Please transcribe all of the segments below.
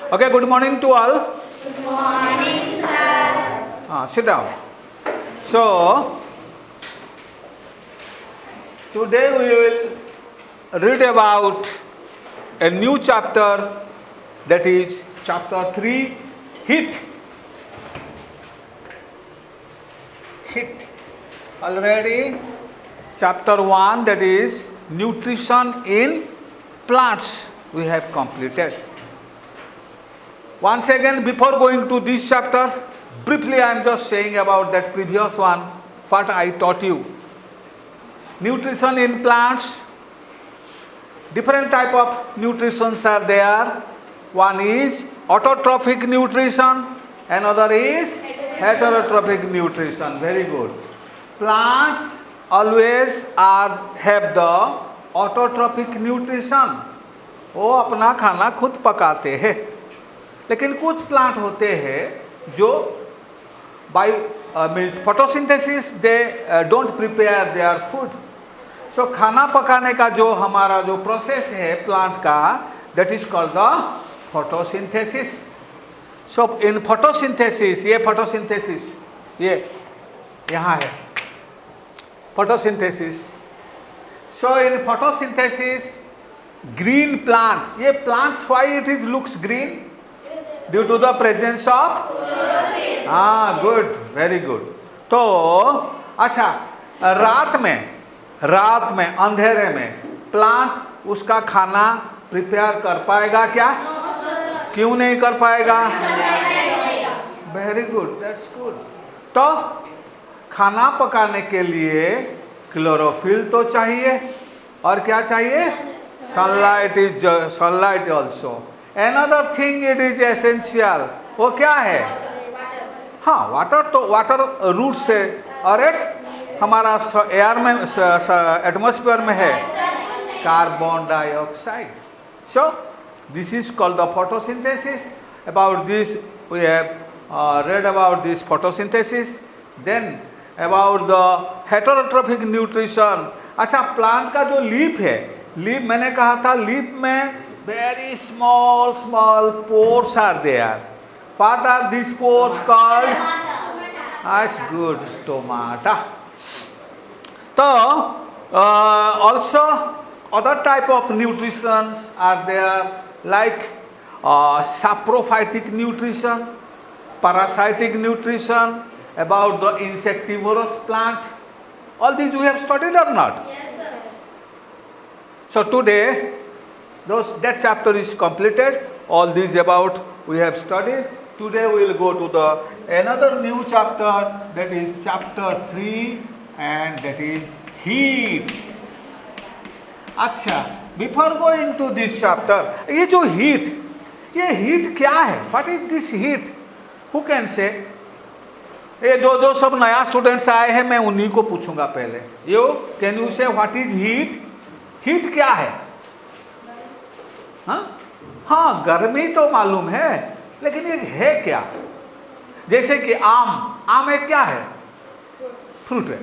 Okay, good morning to all. Good morning, sir. Sit down. So, today we will read about a new chapter, that is chapter 3, heat. Heat. Already chapter 1, that is nutrition in plants, we have completed. Once again, before going to this chapter, briefly I am just saying about that previous one, what I taught you. Nutrition in plants, different type of nutritions are there. One is autotrophic nutrition, another is heterotrophic nutrition. Very good. Plants always have the autotrophic nutrition. वो अपना खाना खुद पकाते हैं, लेकिन कुछ plant होते हैं जो by means photosynthesis they don't prepare their food. So खाना पकाने का जो हमारा जो प्रोसेस है प्लांट का, that is called the photosynthesis. So in photosynthesis, ये फोटोसिंथेसिस ये यहाँ है photosynthesis. So in photosynthesis green plant, ये plants why it is looks green? Due to the presence of good, very good. तो अच्छा, रात में अंधेरे में प्लांट उसका खाना प्रिपेयर कर पाएगा क्या? क्यों नहीं कर पाएगा? Very good, that's good. तो खाना पकाने के लिए क्लोरोफिल तो चाहिए, और क्या चाहिए? Sunlight also. Another thing it is essential, वो क्या है? हाँ, वाटर तो वाटर रूट से, और एक हमारा एयर में एटमॉस्फेयर में है carbon dioxide. So this is called the photosynthesis. About this we have read about this photosynthesis. Then about the heterotrophic nutrition. अच्छा, प्लांट का जो लीफ है, लीफ मैंने कहा था, लीफ में very small pores are there. What are these pores called? That's good, stomata. So also other type of nutritions are there, like saprophytic nutrition, parasitic nutrition, about the insectivorous plant. All these we have studied or not? Yes, sir. So today that chapter is completed. All these about we have studied. Today we will go to the another new chapter, that is chapter 3, and that is heat. अच्छा, before going to this chapter, ये जो heat, ये heat क्या है? What is this heat? Who can say? ये जो सब नया स्टूडेंट्स आए हैं, मैं उन्हीं को पूछूंगा पहले. You can you say what is heat? Heat क्या है? हाँ, गर्मी तो मालूम है, लेकिन ये है क्या? जैसे कि आम एक क्या है? फ्रूट है.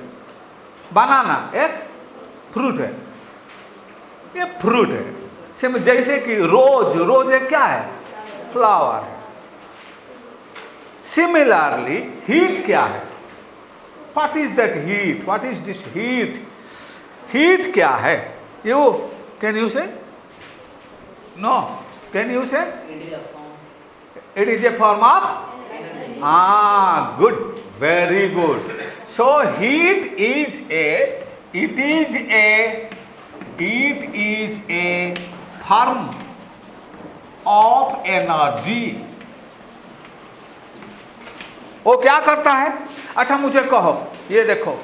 बनाना एक फ्रूट है, ये फ्रूट है. जैसे कि रोज एक क्या है? फ्लावर है. सिमिलरली हीट क्या है? What is that heat? What is this heat? Heat क्या है? यू कैन यू से? No. Can you say? It is a form of energy. Good. Very good. So heat is a form of energy. वो क्या करता है? अच्छा, मुझे कहो, ये देखो,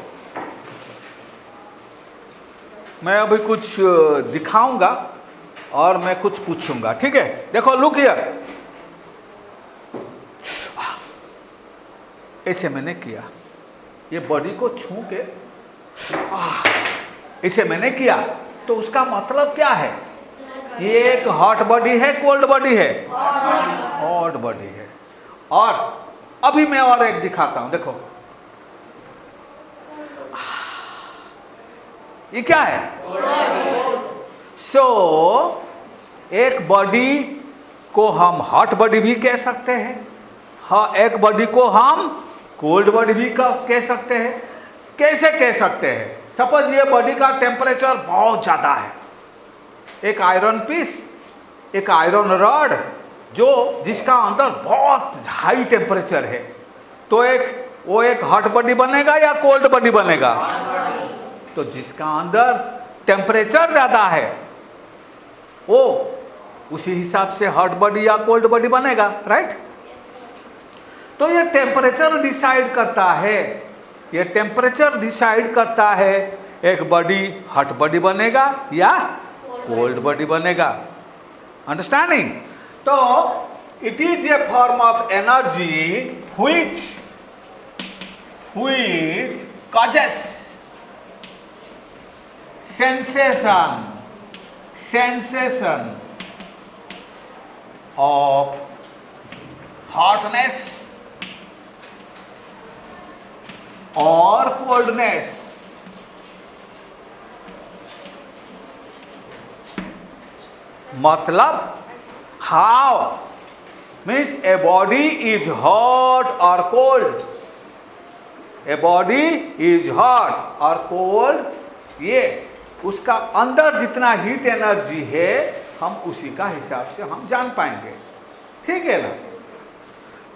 मैं अभी कुछ दिखाऊंगा और मैं कुछ पूछूंगा, ठीक है? देखो, लुक हियर. ऐसे मैंने किया, ये बॉडी को छू के ऐसे मैंने किया, तो उसका मतलब क्या है? ये एक हॉट बॉडी है, कोल्ड बॉडी है? हॉट बॉडी है. और अभी मैं और एक दिखाता हूं, देखो, ये क्या है? सो एक बॉडी को हम हॉट बॉडी भी कह सकते हैं, हाँ, एक बॉडी को हम कोल्ड बॉडी भी कह सकते हैं। कैसे कह सकते हैं? सपोज ये बॉडी का टेम्परेचर बहुत ज़्यादा है, एक आयरन पीस, एक आयरन रॉड जो जिसका अंदर बहुत हाई टेम्परेचर है, तो वो एक हॉट बॉडी बनेगा या कोल्ड बॉडी बनेगा? तो जिसका अंदर टेम्परेचर ज़्यादा है वो उसी हिसाब से हॉट बॉडी या कोल्ड बॉडी बनेगा, राइट? तो ये टेम्परेचर डिसाइड करता है, ये टेम्परेचर डिसाइड करता है एक बॉडी हॉट बॉडी बनेगा या कोल्ड बॉडी बनेगा। अंडरस्टैंडिंग? तो it is a form of energy which causes sensation of hotness or coldness. मतलब how means a body is hot or cold, a body is hot or cold, ये उसका अंदर जितना heat energy है हम उसी का हिसाब से हम जान पाएंगे, ठीक है ना?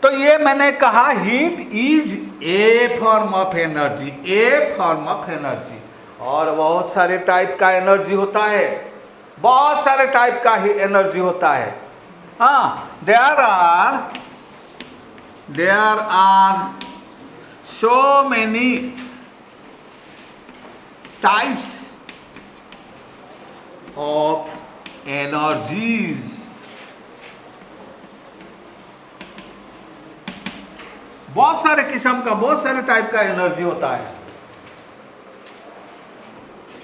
तो ये मैंने कहा heat is a form of energy, A form of energy. और बहुत सारे टाइप का एनर्जी होता है, बहुत सारे टाइप का ही एनर्जी होता है। हाँ, there are so many types of energies. बहुत सारे किस्म का, बहुत सारे टाइप का एनर्जी होता है।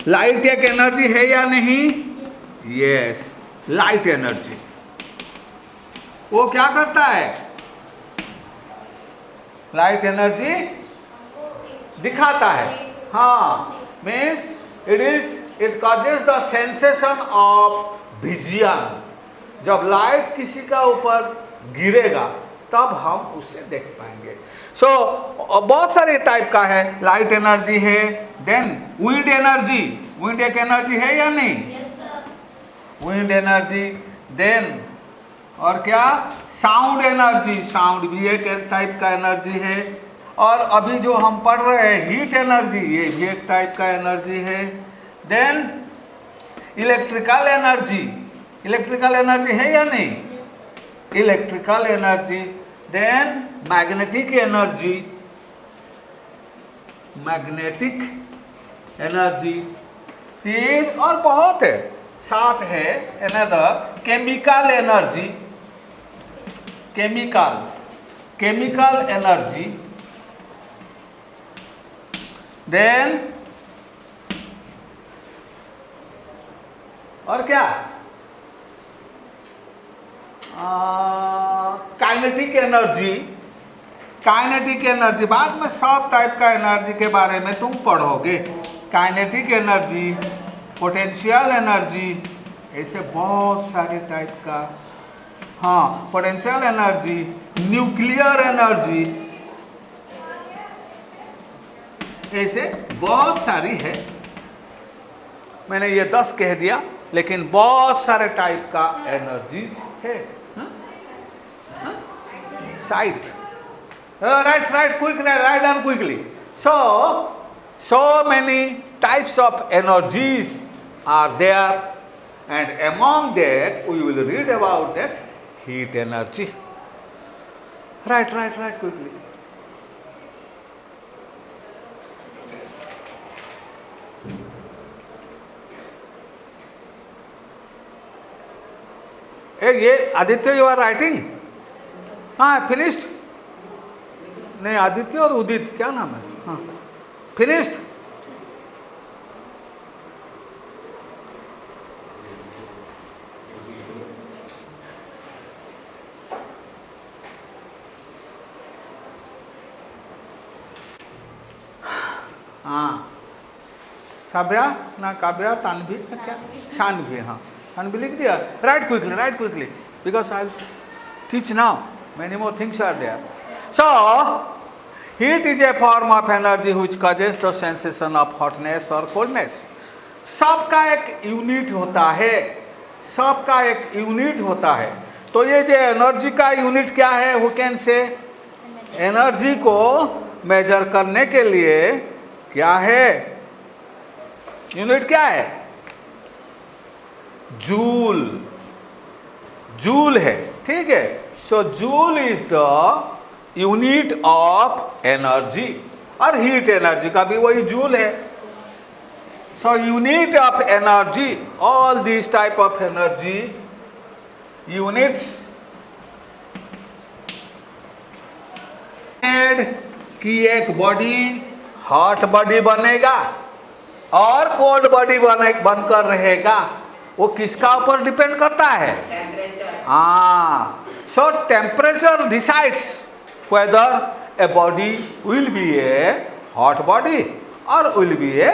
लाइट एक एनर्जी है या नहीं? Yes, light energy. वो क्या करता है? लाइट एनर्जी दिखाता है, हाँ, means it causes the sensation of vision. जब लाइट किसी का ऊपर गिरेगा तब हम उसे देख पाएंगे। सो बहुत सारे टाइप का है, लाइट एनर्जी है, देन विंड एनर्जी, विंड एक एनर्जी है या नहीं? विंड एनर्जी, देन और क्या? साउंड एनर्जी, साउंड भी एक टाइप का एनर्जी है। और अभी जो हम पढ़ रहे हैं हीट एनर्जी, ये भी एक टाइप का एनर्जी है। Then electrical energy, electrical energy है या नहीं? Electrical energy, then magnetic energy, magnetic energy, फिर और बहुत है, साथ है another chemical energy, chemical energy, then और क्या? Kinetic energy, kinetic energy. बाद में सब टाइप का एनर्जी के बारे में तुम पढ़ोगे। काइनेटिक एनर्जी, पोटेंशियल एनर्जी, ऐसे बहुत सारे टाइप का। हाँ, पोटेंशियल एनर्जी, न्यूक्लियर एनर्जी, ऐसे बहुत सारी है। मैंने ये 10 कह दिया, लेकिन बहुत सारे टाइप का एनर्जीज है। Site, right quick, write down quickly. So many types of energies are there, and among that we will read about that heat energy. Right quickly. Hey, ये आदित्य, you are writing? हाँ, finished? नहीं, आदित्य और उदित, क्या नाम है? हाँ, finished? हाँ, साभ्या ना, काव्या, तानवी, क्या? शानवी, हाँ, शानवी लिख दिया। Right quickly. because I'll teach now. Many more things are there. So, heat is a form of energy which causes the sensation of hotness or coldness. सबका एक यूनिट होता है, सबका एक यूनिट होता है. तो ये जो एनर्जी का यूनिट क्या है, हु कैन से? एनर्जी को मेजर करने के लिए क्या है, यूनिट क्या है? जूल, जूल है. ठीक है. So joule is the unit of energy, और हीट एनर्जी का भी वही जूल है. So unit of energy, all this type of energy units कि एक बॉडी हॉट बॉडी बनेगा और कोल्ड बॉडी बनकर रहेगा, वो किसका ऊपर डिपेंड करता है? टेम्परेचर. हाँ. So temperature decides whether a body will be a hot body और will be a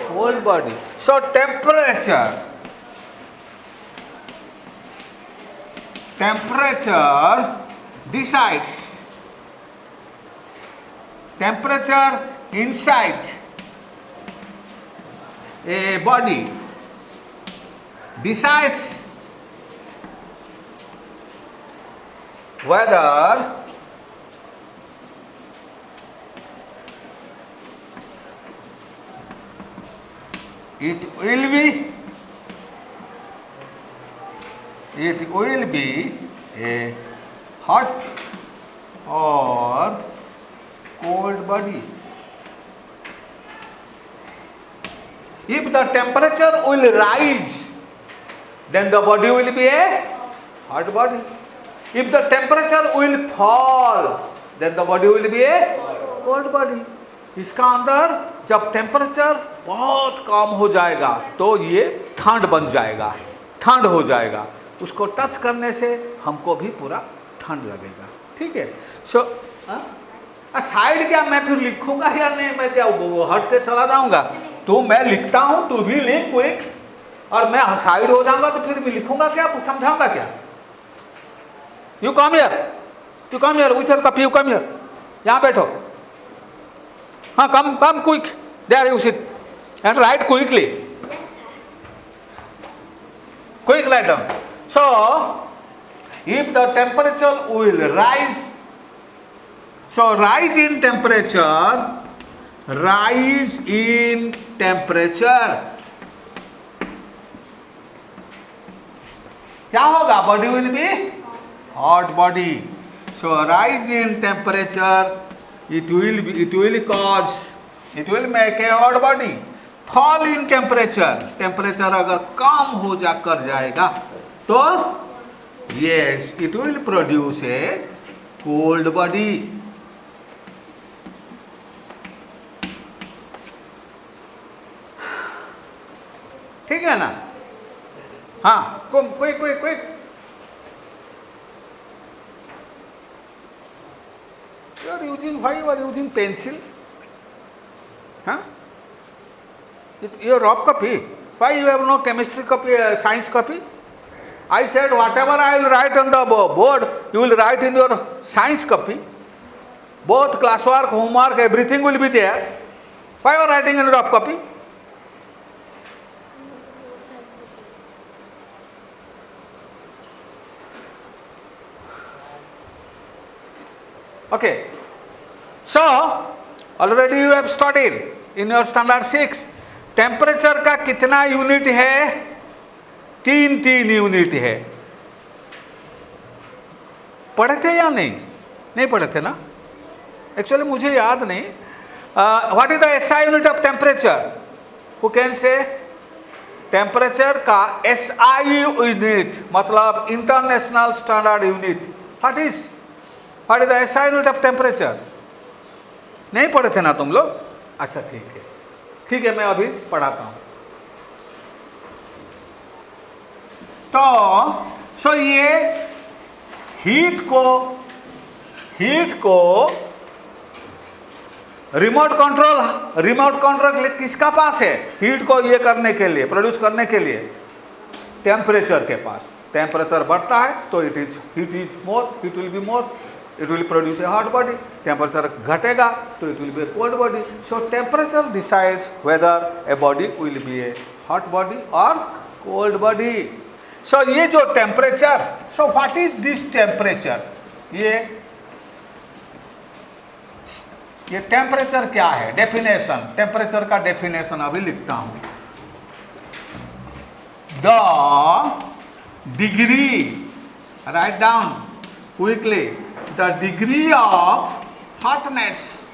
cold body. So temperature decides, temperature inside a body decides whether it will be a hot or cold body. If the temperature will rise, then the body will be a hot body. If the temperature will fall, then the body will be a cold body. इसका अंदर जब temperature बहुत कम हो जाएगा तो ये ठंड बन जाएगा, ठंड हो जाएगा. उसको टच करने से हमको भी पूरा ठंड लगेगा. ठीक है. सो साइड क्या मैं फिर लिखूंगा या नहीं, मैं क्या वो हट के चला जाऊंगा? तो मैं लिखता हूं, तू भी लिख क्विक, और मैं साइड हो जाऊंगा तो फिर भी लिखूंगा क्या, समझाऊंगा क्या? You come here, you come here with your copy, you come here, यहाँ बैठो. हाँ, come quick, there you sit and write quickly, quick write down. So, if the temperature will rise, so rise in temperature, क्या होगा? Body will be hot body. So rise in temperature, it will make a hot body. Fall in temperature, temperature अगर कम हो जाकर जाएगा तो yes, it will produce a cold body. ठीक है ना? हाँ, quick. You are using, why you are using pencil? Huh? Your rough copy. Why you have no chemistry copy, science copy? I said whatever I will write on the board, you will write in your science copy. Both classwork, homework, everything will be there. Why you are writing in rough copy? Okay. So, already you have studied in your standard 6. Temperature का कितना unit है? 3 unit है. पढ़े थे या नहीं पढ़े थे ना? एक्चुअली मुझे याद नहीं. What is the SI unit of temperature? Who can say? Temperature का एसआई यूनिट मतलब international standard unit. What is the SI unit of temperature? नहीं पढ़े थे ना तुम लोग? अच्छा, ठीक है, मैं अभी पढ़ाता हूं. तो ये हीट को रिमोट कंट्रोल किसका पास है? हीट को ये करने के लिए, प्रोड्यूस करने के लिए टेम्परेचर के पास. टेम्परेचर बढ़ता है तो it will be more, it will produce a hot body. Temperature घटेगा तो it will be a cold body. So temperature decides whether a body will be a hot body और कोल्ड बॉडी. सो ये जो temperature, so what is this temperature? ये temperature क्या है? Definition, temperature का definition अभी लिखता हूं. The degree, write down quickly, the degree of hotness,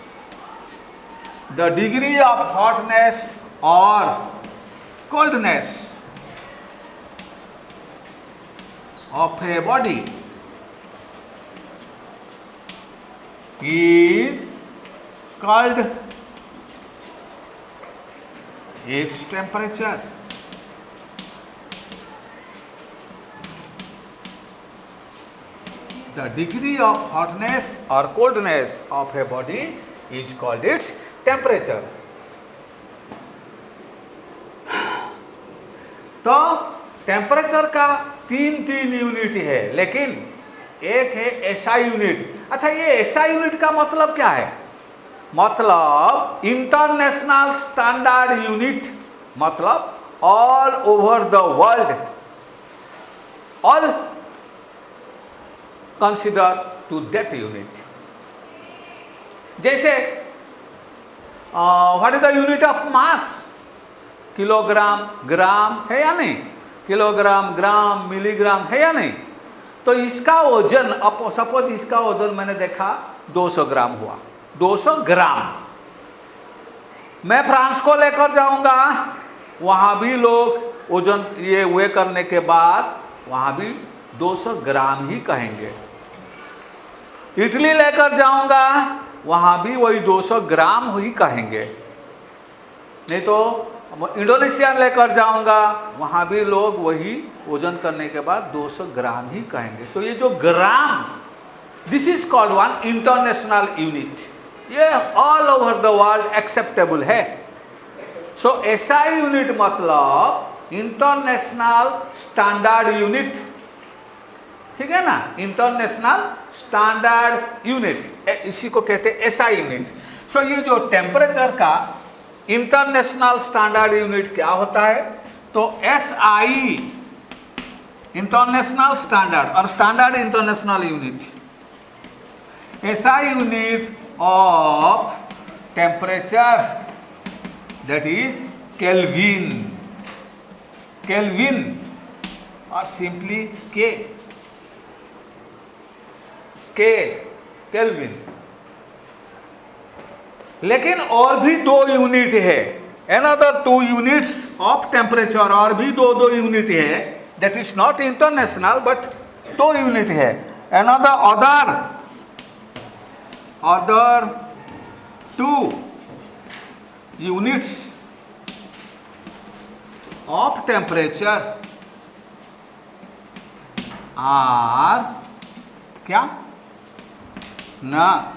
the degree of hotness और coldness of a body is called its temperature. The degree of hotness or coldness of a body is called its temperature. तो temperature का तीन unit है, लेकिन एक है SI unit. अच्छा, ये एसआई यूनिट का मतलब क्या है? मतलब इंटरनेशनल स्टैंडर्ड यूनिट, मतलब all over the world all consider to that unit. जैसे what is the unit of mass? Kilogram, gram है या नहीं? किलोग्राम, ग्राम, मिलीग्राम है या नहीं? तो इसका वजन, सपोज इसका वजन मैंने देखा 200 ग्राम हुआ, 200 ग्राम. मैं फ्रांस को लेकर जाऊंगा, वहां भी लोग वजन ये वे करने के बाद वहां भी 200 ग्राम ही कहेंगे. इटली लेकर जाऊंगा, वहां भी वही 200 ग्राम ही कहेंगे. नहीं तो इंडोनेशिया लेकर जाऊंगा, वहां भी लोग वही वजन करने के बाद 200 ग्राम ही कहेंगे. सो ये जो gram, this is called one international unit. ये all over the world acceptable है. सो एसआई यूनिट मतलब इंटरनेशनल स्टैंडर्ड यूनिट. ठीक है ना? इंटरनेशनल स्टैंडर्ड यूनिट, इसी को कहते हैं एसआई यूनिट. सो ये जो टेम्परेचर का इंटरनेशनल स्टैंडर्ड यूनिट क्या होता है? तो एसआई इंटरनेशनल स्टैंडर्ड और standard international unit. SI unit of temperature, that is kelvin. Kelvin और सिंपली के केल्विन. लेकिन और भी 2 यूनिट है, अनदर 2 यूनिट्स ऑफ टेम्परेचर, और भी दो यूनिट है. That is not international but 2 unit है. Other 2 units of temperature are क्या ना?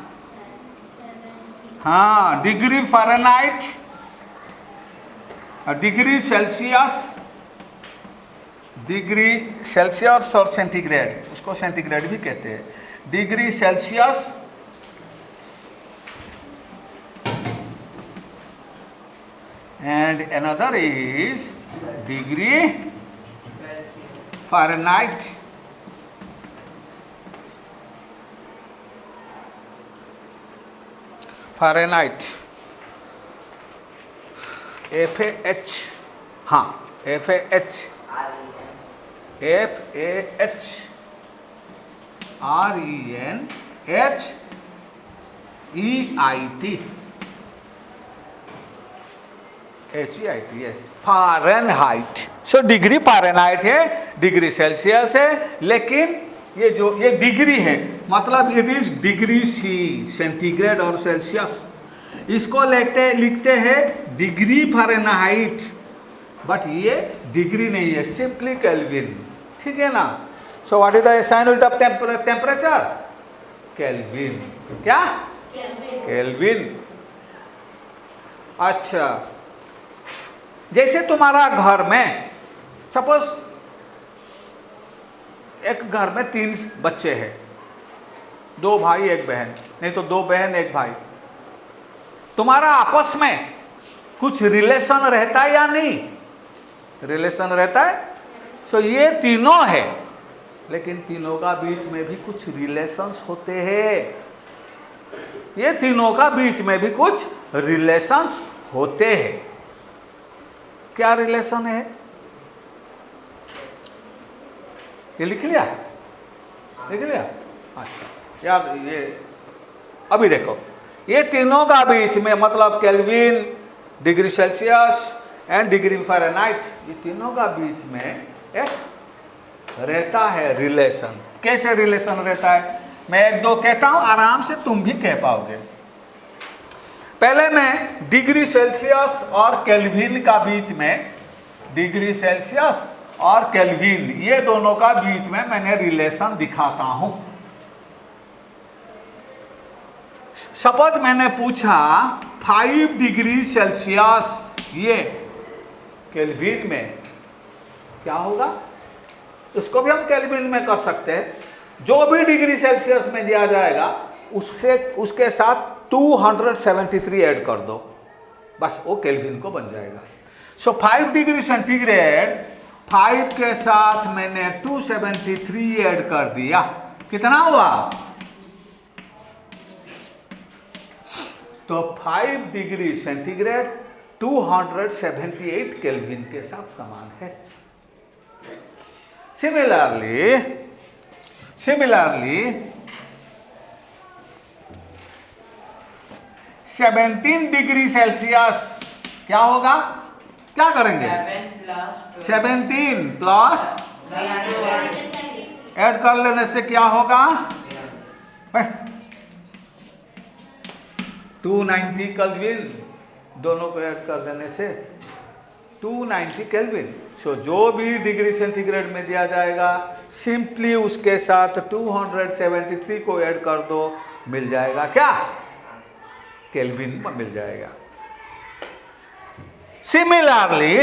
हाँ, डिग्री फ़ारेनहाइट, डिग्री सेल्सियस और सेंटीग्रेड, उसको सेंटीग्रेड भी कहते हैं. Degree Celsius and another is degree Fahrenheit. Fahrenheit FAH, हाँ FAH HEIT, yes, Fahrenheit. So degree Fahrenheit है, डिग्री सेल्सियस है, लेकिन ये डिग्री है, मतलब it is degree C, centigrade और सेल्सियस. इसको लिखते हैं डिग्री फ़ारेनहाइट, बट ये डिग्री नहीं है, सिंपली केल्विन. ठीक है ना? So what is the SI unit of temperature? Kelvin. क्या? केल्विन. अच्छा, जैसे तुम्हारा घर में सपोज एक घर में 3 बच्चे हैं, 2 भाई 1 बहन, नहीं तो 2 बहन 1 भाई। तुम्हारा आपस में कुछ रिलेशन रहता है या नहीं? रिलेशन रहता है। सो ये तीनों है, लेकिन तीनों का बीच में भी कुछ रिलेशंस होते हैं। ये तीनों का बीच में भी कुछ रिलेशंस होते हैं। क्या रिलेशन है? ये लिख लिया? लिख लिया? अच्छा याद, ये अभी देखो, ये तीनों का बीच में मतलब kelvin, degree Celsius and degree Fahrenheit, ये तीनों का बीच में एक रहता है रिलेशन। कैसे रिलेशन रहता है? मैं 1-2 कहता हूं, आराम से तुम भी कह पाओगे। पहले मैं डिग्री सेल्सियस और केल्विन का बीच में, डिग्री सेल्सियस और केल्विन ये दोनों का बीच में मैंने रिलेशन दिखाता हूं। सपोज मैंने पूछा 5 डिग्री सेल्सियस ये केल्विन में क्या होगा? उसको भी हम केल्विन में कर सकते हैं। जो भी डिग्री सेल्सियस में दिया जाएगा उससे उसके साथ 273 ऐड कर दो, बस वो केल्विन को बन जाएगा। सो 5 डिग्री सेंटीग्रेड, 5 के साथ मैंने 273 ऐड कर दिया, कितना हुआ? तो 5 डिग्री सेंटीग्रेड 278 केल्विन के साथ समान है। सिमिलरली 17 डिग्री सेल्सियस क्या होगा? क्या करेंगे? 17 प्लस ऐड कर लेने से क्या होगा? 290 केल्विन, दोनों को ऐड कर देने से 290 केल्विन। सो जो भी डिग्री सेंटीग्रेड में दिया जाएगा सिंपली उसके साथ 273 को ऐड कर दो, मिल जाएगा क्या? केल्विन में मिल जाएगा। सिमिलरली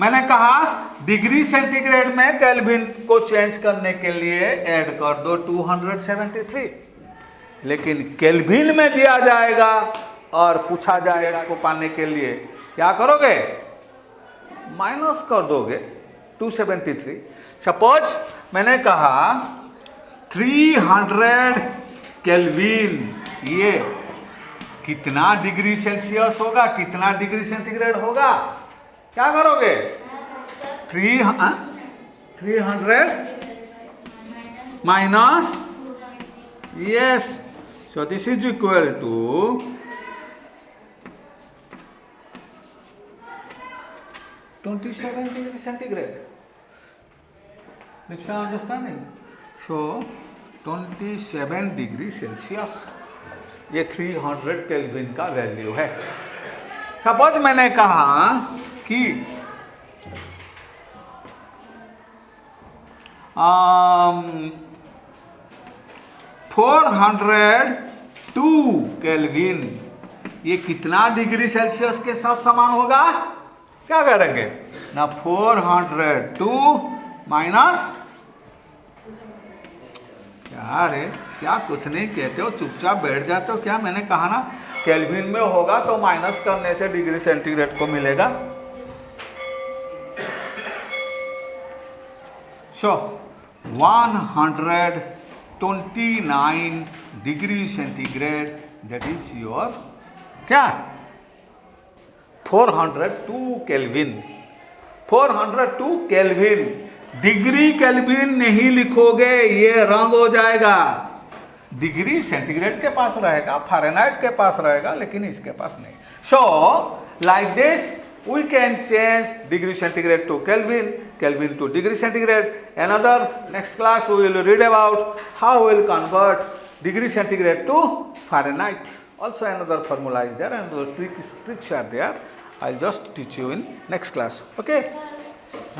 मैंने कहा डिग्री सेंटीग्रेड में केल्विन को चेंज करने के लिए ऐड कर दो 273, लेकिन केल्विन में दिया जाएगा और पूछा जाएगा को पाने के लिए क्या करोगे? माइनस कर दोगे 273। सपोज मैंने कहा 300 केल्विन ये कितना डिग्री सेल्सियस होगा, कितना डिग्री सेंटीग्रेड होगा? क्या करोगे? 300 minus, yes, so this is equal to 27 degree centigrade. Lips are understanding? So 27 degree Celsius ये 300 केल्विन का वैल्यू है। सपोज मैंने कहा कि 402 केल्विन ये कितना डिग्री सेल्सियस के साथ समान होगा? क्या करेंगे ना? 402 माइनस, क्या रे, क्या कुछ नहीं कहते हो, चुपचाप बैठ जाते हो क्या? मैंने कहा ना केल्विन में होगा तो माइनस करने से डिग्री सेंटीग्रेड को मिलेगा। सो 129 degree centigrade that is your क्या? 402 केल्विन। 402 केल्विन, डिग्री केल्विन नहीं लिखोगे, ये रंग हो जाएगा। डिग्री सेंटीग्रेड के पास रहेगा, फ़ारेनहाइट के पास रहेगा, लेकिन इसके पास नहीं। So like this we can change degree centigrade to kelvin, kelvin to degree centigrade. Another next class we will read about how we will convert degree centigrade to Fahrenheit. Also another formula is there and tricks are there. I'll just teach you in next class. Okay? The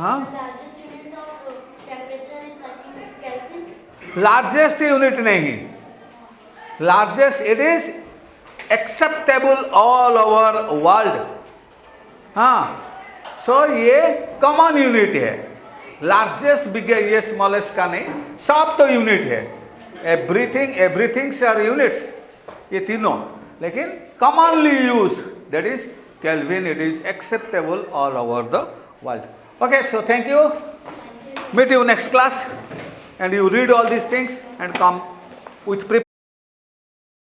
largest unit of temperature is, I think, Kelvin. Largest unit नहीं, largest it is acceptable all over world. हाँ, so ये common unit है, largest biggest ये smallest का नहीं, सब तो unit है, एवरीथिंग से आर यूनिट्स ये तीनों, लेकिन commonly used that is kelvin. It is acceptable all over the world. Okay, so thank you. Meet you next class, and you read all these things and come with